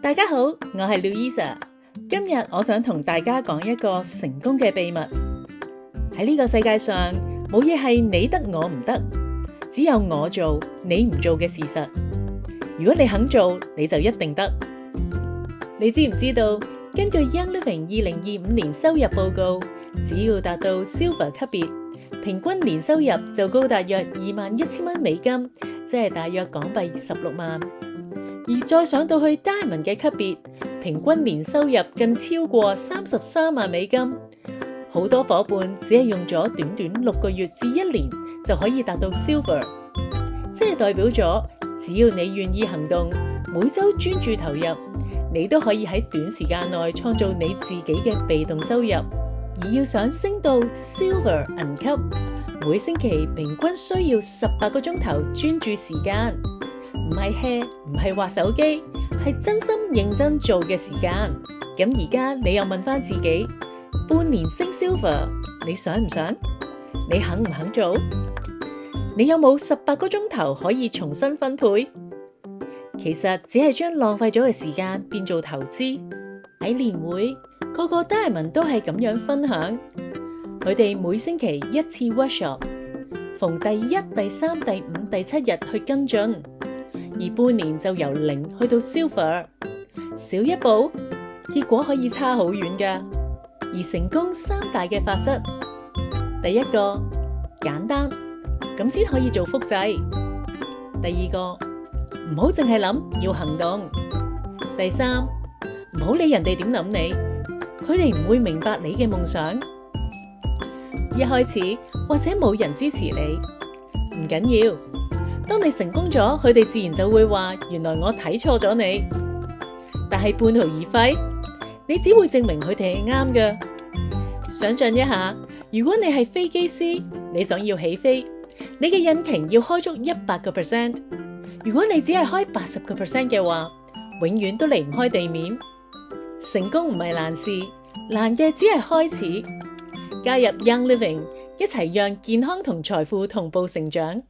大家好，我係 Louisa。今日我想同大家講一個成功嘅秘密。喺呢個世界上，冇嘢係你得我唔得，只有我做你唔做嘅事實。如果你肯做，你就一定得。你知唔知道？根據 Young Living 2025年收入報告，只要達到 Silver 級別，平均年收入就高達約21,000蚊美金，即係大約港幣16萬。而再上到去 Diamond 嘅級別，平均年收入更超過33萬美金。好多夥伴只係用咗短短6個月至1年就可以達到 Silver， 即係代表咗只要你願意行動，每周專注投入，你都可以喺短時間內創造你自己嘅被動收入。而要想升到 Silver 銀級，每星期平均需要18個鐘頭專注時間，唔係 hea， 唔係滑手機，係真心認真做嘅時間。咁而家你又問翻自己，半年升 Silver， 你想唔想？你肯唔肯做？你有冇18個鐘頭可以重新分配？其實只係將浪費咗嘅時間變做投資。喺年會，個個 Diamond 都係咁樣分享，佢哋每星期1次 workshop， 逢第1、第3、第5、第7日去跟進，而半年就由0去到 Silver， 少一步，結果可以差好遠㗎。而成功3大嘅法則，第一個簡單，咁先可以做複製；第二個唔好淨係諗，要行動；第三，唔好理人哋點諗你，佢哋唔會明白你嘅夢想。一開始或者冇人支持你，唔緊要，當你成功咗，佢哋自然就會話原來我睇錯咗你。但係半途而廢，你只會證明佢哋係啱嘅。想象一下，如果你係飛機師，你想要起飛，你嘅引擎要開足100%。如果你只係開80% 嘅話，永遠都離唔開地面。成功唔係難事，難嘅只係開始。加入 Young Living， 一齊讓健康同財富同步成長。